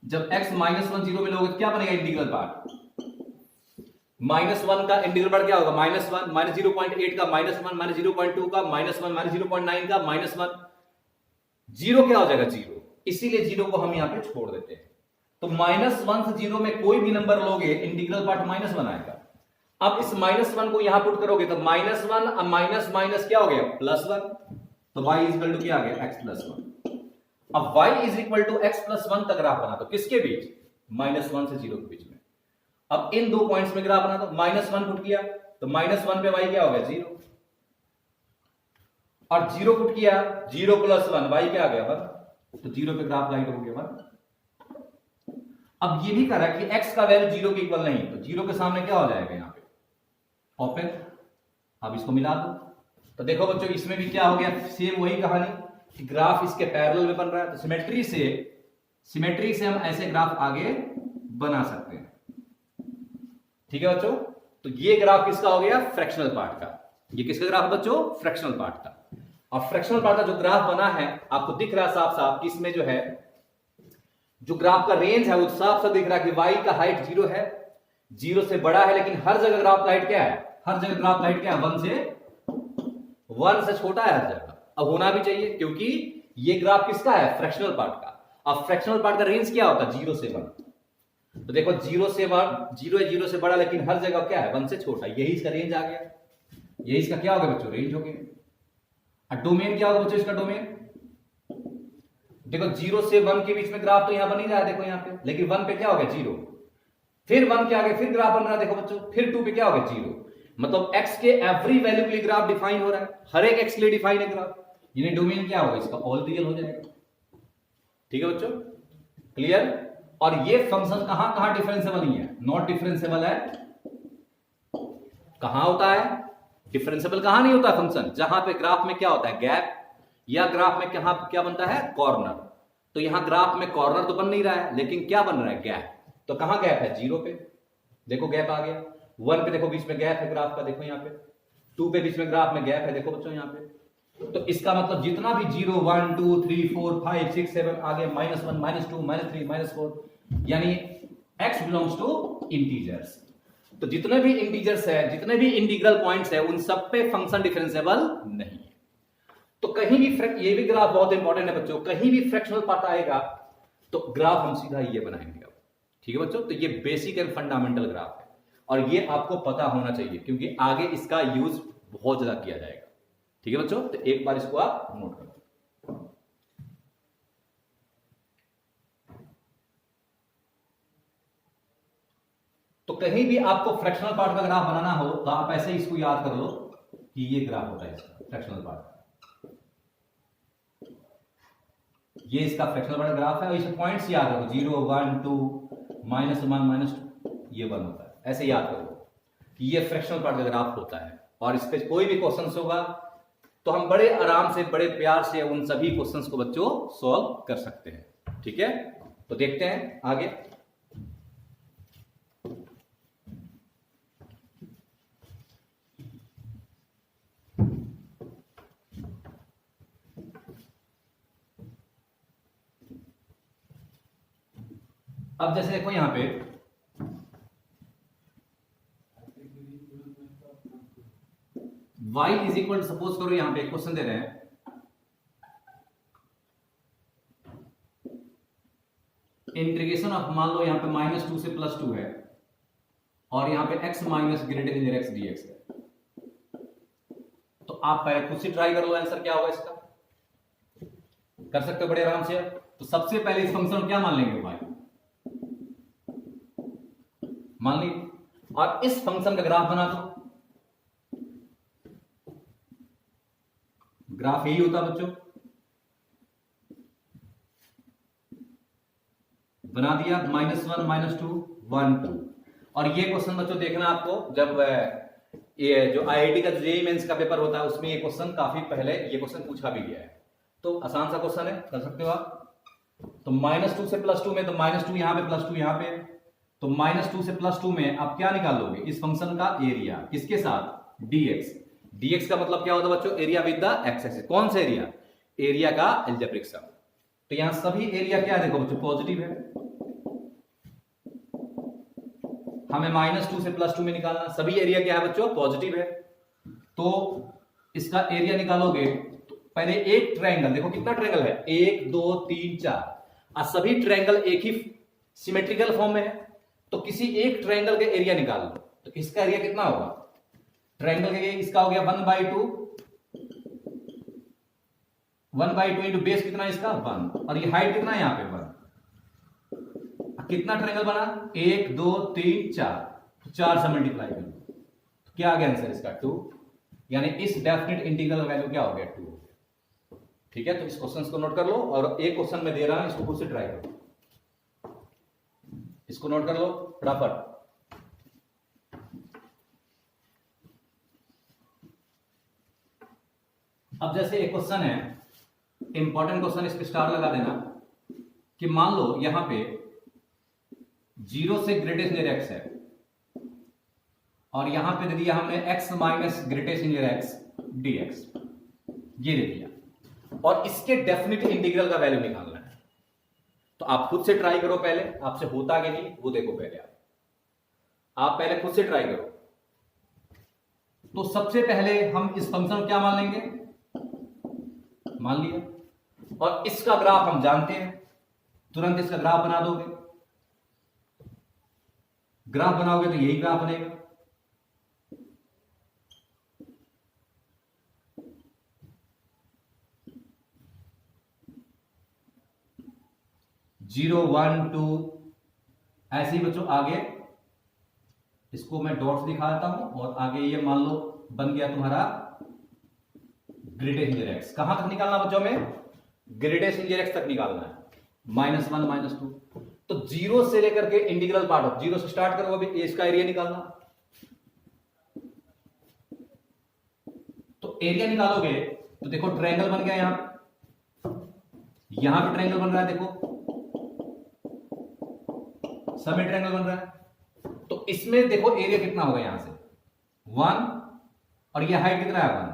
जब x -1 0 में लोगे तो क्या बनेगा इंटीग्रल पार्ट, -1 का इंटीग्रल पार्ट क्या होगा, -1 -0.8 का -1 -0.2 का -1 -0.9 का -1, 0 क्या हो जाएगा 0, इसीलिए 0 को हम यहां पे छोड़ देते हैं। तो -1 से 0 में कोई भी नंबर लोगे इंटीग्रल पार्ट -1 आएगा। अब इस -1 को यहां पुट करोगे तो -1 अब माइनस माइनस क्या हो गया +1, तो y इज इक्वल टू क्या आ गया x + 1। अब y is equal to x + 1 तक ग्राफ बना दो, किसके बीच, -1 से 0 के बीच में। अब इन दो पॉइंट्स में ग्राफ बना दो, -1 पुट किया तो -1 पे y क्या हो गया 0, और 0 पुट किया 0 + 1 y क्या आ गया 1, तो 0 पे ग्राफ हाइट हो गया 1। अब ये भी कह रहा है कि x का वैल्यू 0 के इक्वल नहीं, तो 0 के सामने क्या हो जाएगा यहां पे ओपन। अब इसको मिला दो तो देखो बच्चों इसमें भी क्या हो गया, सेम वही कहानी कि ग्राफ इसके पैरेलल में बन रहा है। तो सिमेट्री से हम ऐसे ग्राफ आगे बना सकते हैं, ठीक है बच्चों। तो ये ग्राफ किसका हो गया, फ्रैक्शनल पार्ट का। ये किसका ग्राफ है बच्चों, फ्रैक्शनल पार्ट का। और फ्रैक्शनल पार्ट का जो ग्राफ बना है आपको दिख रहा है साफ साफ कि इसमें जो है जो ग्राफ का रेंज है वो साफ साफ दिख रहा है कि y का हाइट 0 है, 0 से बड़ा है, लेकिन हर जगह ग्राफ का हाइट क्या है, हर जगह ग्राफ का हाइट क्या है 1 से छोटा है हर जगह। अब होना भी चाहिए क्योंकि ये ग्राफ किसका है, फ्रैक्शनल पार्ट का। अब फ्रैक्शनल पार्ट का रेंज क्या होता है 0 से 1, तो देखो 0 से 1, 0 है 0 से बड़ा, लेकिन हर जगह क्या है 1 से छोटा, यही इसका रेंज आ गया, यही इसका क्या हो गया बच्चों रेंज हो गया। और डोमेन क्या होगा बच्चों इसका डोमेन, देखो 0 से 1 के बीच में ग्राफ तो यहां बन ही रहा है, देखो यहां पे, लेकिन 1 पे क्या हो गया 0, फिर 1 के आगे फिर ग्राफ बन रहा है देखो बच्चों, फिर 2 पे क्या हो गया 0, मतलब x के एवरी वैल्यू के लिए ग्राफ डिफाइन हो रहा है, हर एक x के लिए डिफाइन है ग्राफ, यानी डोमेन क्या होगा इसका ऑल रियल हो जाएगा, ठीक है बच्चों क्लियर। और ये फंक्शन कहां कहां डिफरेंशिएबल नहीं है, नॉट डिफरेंशिएबल है, कहां होता है डिफरेंशिएबल, कहां नहीं होता फंक्शन, जहां पे ग्राफ में क्या होता है गैप, या ग्राफ में कहां क्या बनता है कॉर्नर। तो यहां ग्राफ में कॉर्नर तो बन नहीं रहा है, लेकिन क्या बन रहा है गैप, तो कहां गैप है 0 पे, देखो गैप आ गया, 1 पे देखो बीच में गैप है ग्राफ का, देखो यहां पे 2 पे बीच में ग्राफ में गैप है, देखो बच्चों यहां पे। तो इसका मतलब जितना भी 0 1 2 3 4 5 6 7 आगे -1 -2 -3 -4, यानी x बिलोंग्स टू इंटीजर्स। तो जितने भी इंटीजर्स है, जितने भी इंटीग्रल पॉइंट्स है, उन सब पे फंक्शन डिफरेंशिएबल नहीं है। तो कहीं भी ये भी ग्राफ बहुत इंपॉर्टेंट है बच्चों, कहीं भी फ्रैक्शनल पार्ट आएगा तो ग्राफ हम सीधा ये बनाएंगे अब, ठीक है बच्चों। तो ये बेसिक एंड फंडामेंटल ग्राफ है और ये आपको पता होना चाहिए क्योंकि आगे इसका यूज बहुत ज्यादा किया जाएगा, ठीक है बच्चों। तो एक बार इसको आप नोट करो। तो कहीं भी आपको फ्रैक्शनल पार्ट का ग्राफ बनाना हो तो आप ऐसे इसको याद कर लो कि ये ग्राफ होता है इसका फ्रैक्शनल पार्ट, ये इसका फ्रैक्शनल पार्ट ग्राफ है और इसे पॉइंट्स याद रखो 0 1 2 -1 -2 ये 1 होता है, ऐसे याद करो कि ये फ्रैक्शनल पार्ट का ग्राफ होता है। और इस पे कोई भी क्वेश्चन होगा तो हम बड़े आराम से बड़े प्यार से उन सभी क्वेश्चंस को बच्चों सॉल्व कर सकते हैं, ठीक है। तो देखते हैं आगे। अब जैसे देखो यहां पे y इज इक्वल, सपोज करो यहां पे क्वेश्चन दे रहे हैं इंटीग्रेशन ऑफ, मान लो यहां पे -2 से +2 है और यहां पे x minus greater than x dx है। तो आप पहले खुद से ट्राई कर लो, आंसर क्या होगा इसका, कर सकते हो बड़े आराम से। तो सबसे पहले इस फंक्शन को क्या मान लेंगे y मान ली, और इस फंक्शन का ग्राफ बना दो, ग्राफ यही होता बच्चों, बना दिया -1 -2 1 2। और ये क्वेश्चन बच्चों देखना आपको, जब ये जो आईआईटी का जो जेईई मेंस का पेपर होता है उसमें ये क्वेश्चन काफी पहले ये क्वेश्चन पूछा भी गया है, तो आसान सा क्वेश्चन है, कर सकते हो आप। तो -2 से +2 में, तो -2 यहां पे +2 यहां पे, तो -2 से +2 में आप क्या निकालोगे, इस फंक्शन का एरिया, किसके साथ, dx। dx का मतलब क्या होता है बच्चों, area with the x axis. कौन सा एरिया, एरिया का अलजेब्रिक सम। तो यहां सभी एरिया क्या है, देखो बच्चों पॉजिटिव है, हमें -2 से +2 में निकालना, सभी एरिया क्या है बच्चों, पॉजिटिव है। तो इसका एरिया निकालोगे तो पहले एक ट्रायंगल, देखो कितना ट्रायंगल है, 1 2 3 4, और सभी ट्रायंगल एक ही सिमेट्रिकल फॉर्म में है, तो किसी एक ट्रायंगल के एरिया निकाल लो। तो इसका एरिया कितना होगा, ट्रायंगल के इसका हो गया 1/2, 1/2 इंटू बेस कितना इसका 1, और ये हाइट कितना है यहाँ पे 1। कितना ट्रायंगल बना, 1 2 3 4, 4 से मल्टीप्लाई करो, तो क्या आ गया आंसर इसका 2, यानी इस डेफिनेट इंटीग्रल वैल्यू क्या हो गया 2। ठीक है, तो इस क्वेश्चन को नोट कर लो, और एक क्वेश्चन में दे रहा हूं, इसको खुद से ट्राई करो, इसको नोट कर लो फटाफट। अब जैसे एक क्वेश्चन है, इंपॉर्टेंट क्वेश्चन, इस पे स्टार लगा देना, कि मान लो यहां पे 0 से ग्रेटेस्ट नियर x है, और यहां पे दे दिया हमने x minus greatest near x dx, ये दे दिया, और इसके डेफिनेट इंटीग्रल का वैल्यू निकालना है। तो आप खुद से ट्राई करो, पहले आपसे होता कि नहीं वो देखो, पहले आप पहले खुद से ट्राई करो। तो सबसे पहले हम इस फंक्शन को क्या मान लेंगे, मान लिया, और इसका ग्राफ हम जानते हैं, तुरंत इसका ग्राफ बना दोगे, ग्राफ बनाओगे तो यही ग्राफ बनेगा। जीरो 1 2 ऐसे ही बच्चों आगे, इसको मैं डॉट्स दिखा देता हूं, और आगे ये मान लो बन गया तुम्हारा ग्रेटेस्ट नियर x। कहां तक निकालना बच्चों में, ग्रेटेस्ट नियर x तक निकालना है, -1 -2। तो 0 से लेकर के इंटीग्रल पार्ट ऑफ 0 से स्टार्ट करो, अभी इसका एरिया निकालना। तो एरिया निकालोगे तो देखो ट्रायंगल बन गया, यहां पे ट्रायंगल बन रहा है, देखो समी ट्रायंगल बन रहा है। तो इसमें देखो एरिया कितना होगा, यहां से 1, और ये हाइट कितना है 1,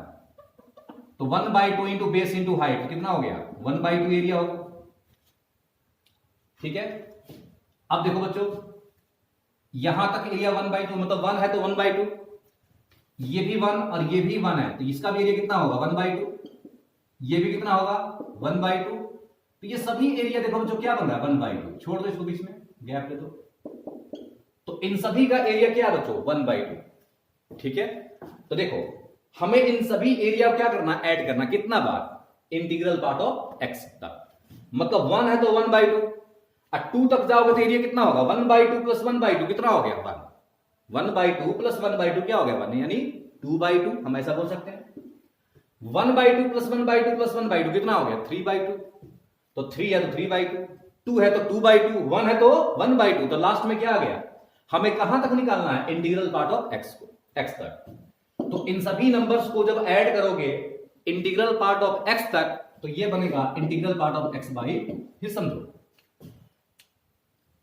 तो 1/2 इंटू बेस इंटू हाइट कितना हो गया 1/2 एरिया होगा। ठीक है, अब देखो बच्चों यहां तक एरिया 1/2, मतलब 1 है तो 1/2, ये भी 1 और ये भी 1 है, तो इसका भी एरिया कितना होगा 1/2, ये भी कितना होगा 1/2। तो ये सभी एरिया देखो बच्चों क्या बन रहा है 1/2, छोड़ दो इसको बीच में गैप दे दो, तो इन सभी का एरिया क्या बच्चों 1/2। ठीक है, तो देखो हमें इन सभी एरिया क्या करना, ऐड करना, कितना बार, इंटीग्रल पार्ट ऑफ x तक, मतलब 1 है तो 1/2, और 2 तक जाओगे तो एरिया कितना होगा 1/2 प्लस 1/2 कितना हो गया 1, 1/2 प्लस 1/2 क्या हो गया 1, यानी 2/2, हम ऐसा बोल सकते हैं। 1/2 प्लस 1/2 प्लस 1/2 कितना हो गया 3/2, तो 3 है तो 3/2, 2 है तो 2/2, 1 है तो 1/2, तो लास्ट में क्या आ गया, हमें कहां तक निकालना है इंटीग्रल पार्ट ऑफ x को, x तक। तो इन सभी नंबर्स को जब ऐड करोगे इंटीग्रल पार्ट ऑफ x तक, तो ये बनेगा इंटीग्रल पार्ट ऑफ x/2। फिर समझो,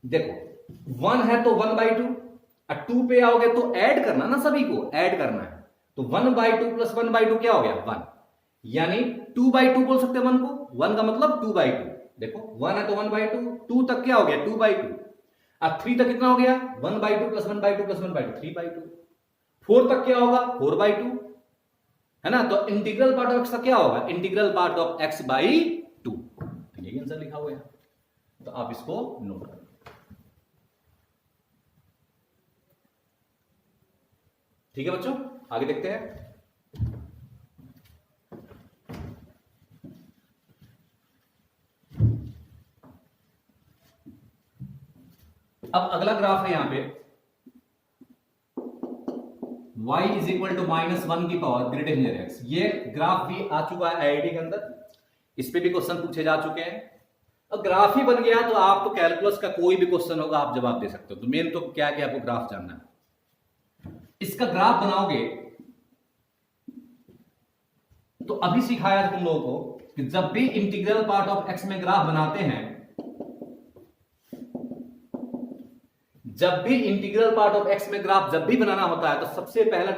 देखो 1 है तो 1/2, और 2 पे आओगे तो ऐड करना ना, सभी को ऐड करना है, तो 1/2 प्लस 1/2 क्या हो गया 1, यानी 2/2 बोल सकते हैं 1 को, 1 का मतलब 2/2। देखो 1 है तो 1/2, 2 तक क्या हो गया 2/2, और 3 तक कितना हो गया 1/2 प्लस 1/2 प्लस 1/2 3/2, 4 तक क्या होगा 4/2, है ना। तो इंटीग्रल पार्ट ऑफ x का क्या होगा इंटीग्रल पार्ट ऑफ x/2, तो यही आंसर लिखा हुआ है, तो आप इसको नोट करो। ठीक है बच्चों, आगे देखते हैं। अब अगला ग्राफ है यहां पे y इज इक्वल टू -1 की पावर ग्रेटर देन x। ये ग्राफ भी आ चुका है आईआईटी के अंदर, इस पे भी क्वेश्चन पूछे जा चुके हैं। अब ग्राफ ही बन गया तो आप तो कैलकुलस का कोई भी क्वेश्चन होगा आप जवाब दे सकते हो। तो मेन तो क्या है कि आपको ग्राफ जानना है। इसका ग्राफ बनाओगे तो अभी सिखाया तुम लोगों को कि जब भी इंटीग्रल पार्ट ऑफ एक्स में ग्राफ बनाते हैं, जब भी इंटीग्रल पार्ट ऑफ एक्स में ग्राफ जब भी बनाना होता है तो सबसे पहला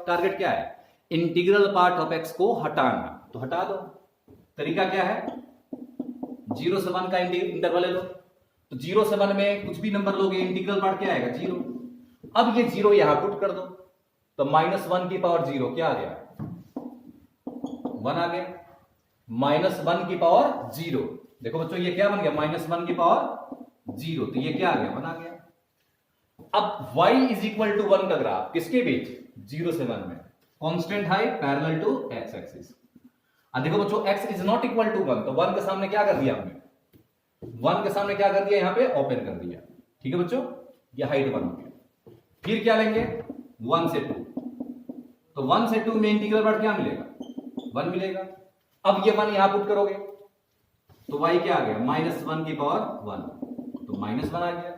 टारगेट क्या है? इंटीग्रल पार्ट ऑफ एक्स को हटाना। तो हटा दो। तरीका क्या है? 0 से 1 का इंटरवल ले लो। तो 0 से 1 में कुछ भी नंबर लोगे, इंटीग्रल पार्ट क्या आएगा? 0। अब ये 0 यहां पुट कर दो तो -1 की पावर 0 क्या आ गया? 1 आ गया। -1 की पावर 0। देखो बच्चों ये क्या बन गया? -1 की पावर 0। तो ये क्या आ गया? 1 आ गया। अब y इज इक्वल टू 1 का ग्राफ किसके बीच? 0 से 1 में। Constant height parallel to x axis. अब देखो बच्चों x is not equal to 1, तो 1 के सामने क्या कर दिया हमने? 1 के सामने क्या कर दिया? यहां पे ओपन कर दिया। ठीक है बच्चों, ये हाइट 1 हो गया। फिर क्या लेंगे? 1 से 2। तो 1 से 2 में इंटीग्रल पार्ट क्या मिलेगा? 1 मिलेगा। अब ये 1 यहां पुट करोगे तो y क्या आ गया? -1 की पावर 1। तो -1 आ गया।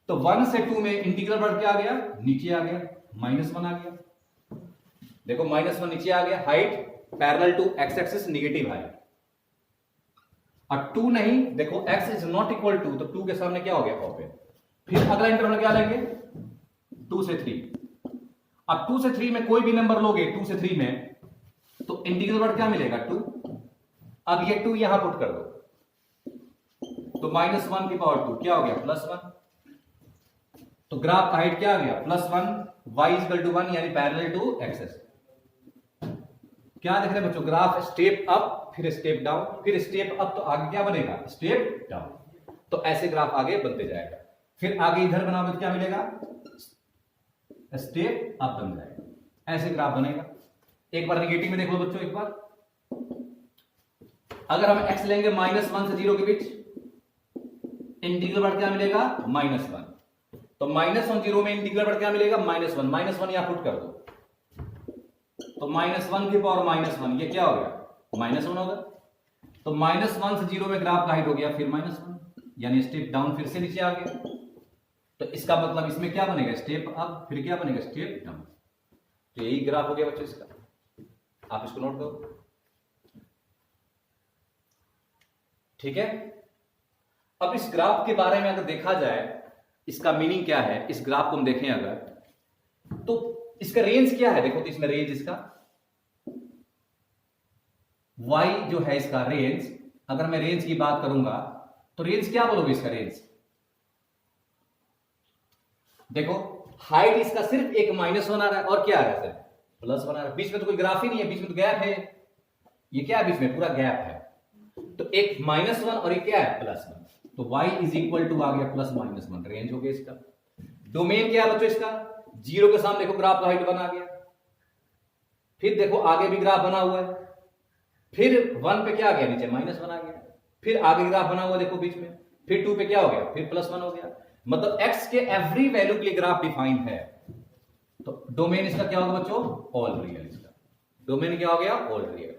तो 1 से 2 में इंटीग्रल पार्ट क्या आ गया? नीचे आ गया, -1 आ गया। देखो -1 नीचे आ गया। Height parallel to x axis, negative height. अब 2 नहीं, देखो x is not equal to, तो 2 के सामने क्या हो गया? ओपन। फिर अगला इंटरवल क्या लेंगे? 2 से 3। अब 2 से 3 में कोई भी नंबर लोगे 2 से 3 में तो इंटीग्रल पार्ट क्या मिलेगा? 2। अब ये 2 यहां पुट कर दो तो -1 की पावर 2 क्या हो गया? +1। तो ग्राफ का हाइट क्या आ गया? +1। y इक्वल टू 1 यानी पैरेलल टू एक्सेस। क्या देख रहे हैं बच्चों? ग्राफ स्टेप अप फिर स्टेप डाउन, फिर स्टेप अप तो आगे क्या बनेगा? Step down. तो ऐसे ग्राफ आगे बनते जाएगा। फिर आगे इधर बनाओगे तो क्या मिलेगा? स्टेप अप बन जाएगा। ऐसे ग्राफ बनेगा। एक बार नेगेटिव में देख लो बच्चों। एक बार अगर हम x लेंगे -1 से 0 के बीच, इंटीग्रल पार्ट क्या मिलेगा? -1। तो -1 0 में इंटीग्रल पार्ट क्या मिलेगा? -1। -1 यहां पुट कर दो तो -1 की पावर -1, ये क्या हो गया? -1 होगा। तो -1 से 0 में ग्राफ का हाइट हो गया फिर -1, यानी स्टेप डाउन फिर से नीचे आ गया। तो इसका मतलब इसमें क्या बनेगा? स्टेप अप, फिर क्या बनेगा? Step down. तो यही ग्राफ हो गया बच्चों इसका। आप इसको नोट करो। ठीक है। अब इस ग्राफ के बारे में अगर देखा जाए, इसका मीनिंग क्या है, इस ग्राफ को हम देखें अगर, तो इसका रेंज क्या है? देखो तो इसमें रेंज इसका y जो है इसका रेंज, अगर मैं रेंज की बात करूंगा तो रेंज क्या बोलोगे इसका? रेंज देखो हाइट इसका सिर्फ एक -1 आ रहा है और क्या आ रहा है? +1 आ रहा है। बीच में तो कोई ग्राफ ही नहीं है, बीच में तो गैप है। ये क्या है? बीच में पूरा गैप है। तो एक -1 और एक क्या है? +1। तो y इज इक्वल टू आ गया +-1, रेंज हो गया इसका। डोमेन क्या है बच्चों इसका? 0 के सामने देखो ग्राफ का हाइट 1 आ गया। फिर देखो आगे भी ग्राफ बना हुआ है। फिर 1 पे क्या आ गया? नीचे -1 आ गया। फिर आगे ग्राफ बना हुआ देखो बीच में। फिर 2 पे क्या हो गया? फिर +1 हो गया। मतलब x के एवरी वैल्यू के लिए ग्राफ डिफाइंड है। तो डोमेन इसका क्या होगा बच्चों? All real. इसका डोमेन क्या हो गया? All real.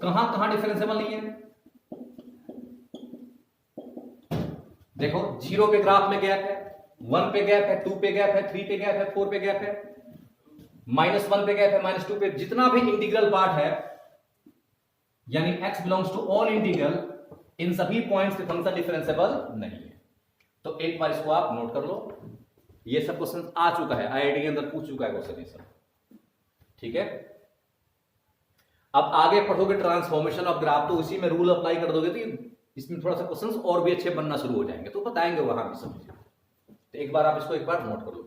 कहां कहां डिफरेंशिएबल नहीं है? देखो 0 पे ग्राफ में गैप है, 1 पे गैप है, 2 पे गैप है, 3 पे गैप है, 4 पे गैप है, -1 पे गैप है, -2 पे। जितना भी इंटीग्रल पार्ट है यानी x belongs to all integral, इन सभी पॉइंट्स पे फंक्शन डिफरेंशिएबल नहीं है। तो एक बार इसको आप नोट कर लो। ये सब क्वेश्चन आ चुका है, आईआईटी के अंदर पूछ चुका है क्वेश्चन ये सब। ठीक है। अब आगे पढ़ोगे ट्रांसफॉर्मेशन ऑफ ग्राफ, तो उसी में रूल अप्लाई कर दोगे तो इसमें थोड़ा सा क्वेश्चंस और भी अच्छे बनना शुरू हो जाएंगे, तो बताएंगे वहां भी समझिए। तो एक बार आप इसको एक बार नोट कर लो।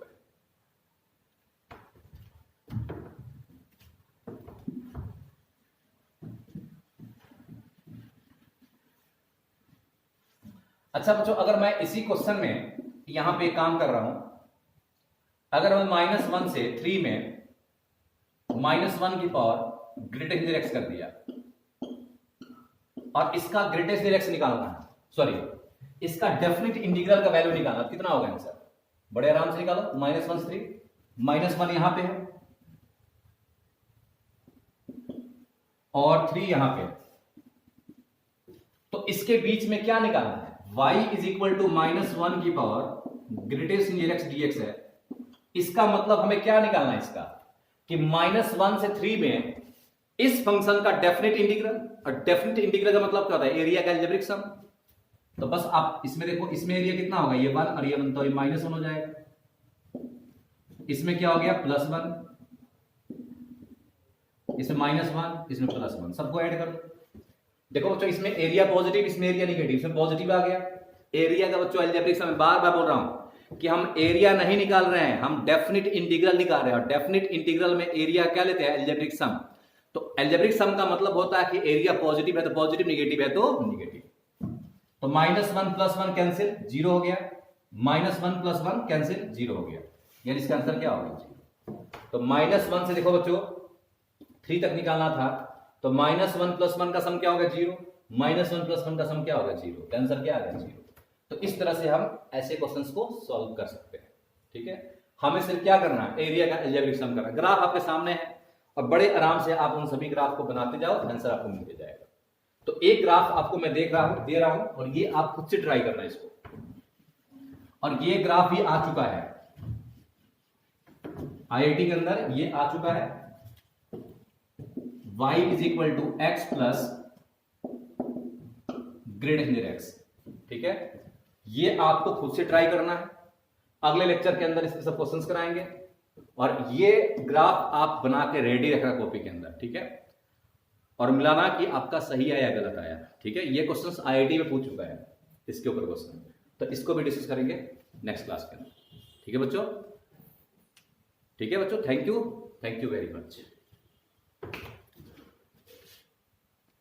अच्छा बच्चों, अगर मैं इसी क्वेश्चन में यहां पे काम कर रहा हूं, अगर मैं -1 से 3 में -1 की पावर ग्रेटेस्ट देन x कर दिया और इसका ग्रेटेस्ट देन x निकालना है, सॉरी इसका डेफिनेट इंटीग्रल का वैल्यू निकालना, कितना होगा आंसर? बड़े आराम से निकालो। -1 से 3 -1 यहां पे है और 3 यहां पे है। तो इसके बीच में क्या निकालना है? y इज इक्वल टू -1 की power greatest integer x dx है। इसका मतलब हमें क्या निकालना है इसका, कि -1 से 3 में इस फंक्शन का डेफिनेट इंटीग्रल, और डेफिनेट इंटीग्रल का मतलब क्या होता है? एरिया का अलजेब्रिक सम। तो बस आप इसमें देखो, इसमें एरिया कितना होगा? ये 1 और ये 1, तो ये -1 हो जाएगा। इसमें क्या हो गया? +1, इसमें -1, इसमें +1, सबको ऐड कर दो। देखो बच्चों, इसमें एरिया पॉजिटिव, इसमें एरिया निगेटिव, इसमें पॉजिटिव आ गया। एरिया का बच्चों अलजेब्रिक सम, बार बार बोल रहा हूं कि हम एरिया नहीं निकाल रहे हैं, हम डेफिनेट इंटीग्रल निकाल रहे हैं। और डेफिनेट इंटीग्रल में एरिया क्या लेते हैं? अलजेब्रिक सम। तो अलजेब्रिक सम का मतलब होता है कि एरिया पॉजिटिव है तो पॉजिटिव, निगेटिव है तो निगेटिव। तो -1 + 1 कैंसिल, 0 हो गया। -1 + 1 कैंसिल, 0 हो गया। यानी इसका आंसर क्या होगा? 0। तो -1 से देखो बच्चों 3 तक निकालना था, तो -1 + 1 का सम क्या होगा? 0। -1 + 1 का सम क्या होगा? 0। आंसर क्या आ गया? 0। तो इस तरह से हम ऐसे क्वेश्चंस को सॉल्व कर सकते हैं। ठीक है, हमें सिर्फ क्या करना है? एरिया का अलजेब्रिक सम करना। ग्राफ आपके सामने है और बड़े आराम से आप उन सभी ग्राफ को बनाते जाओ, आंसर आपको मिल जाएगा। तो एक ग्राफ आपको मैं दे रहा हूं और ये आप खुद से ट्राई करना इसको। और ये ग्राफ भी आ चुका है आईआईटी के अंदर, ये आ चुका है। y is equal to x plus greatest integer x। ठीक है, ये आपको खुद से ट्राई करना है। अगले लेक्चर के अंदर इसके सब क्वेश्चंस कराएंगे और ये ग्राफ आप बना के रेडी रखना कॉपी के अंदर। ठीक है, और मिलाना कि आपका सही आया या गलत आया। ठीक है, ये क्वेश्चंस आईआईटी में पूछ चुका है इसके ऊपर क्वेश्चन, तो इसको भी डिस्कस करेंगे नेक्स्ट क्लास के अंदर। ठीक है बच्चों, थैंक यू वेरी मच।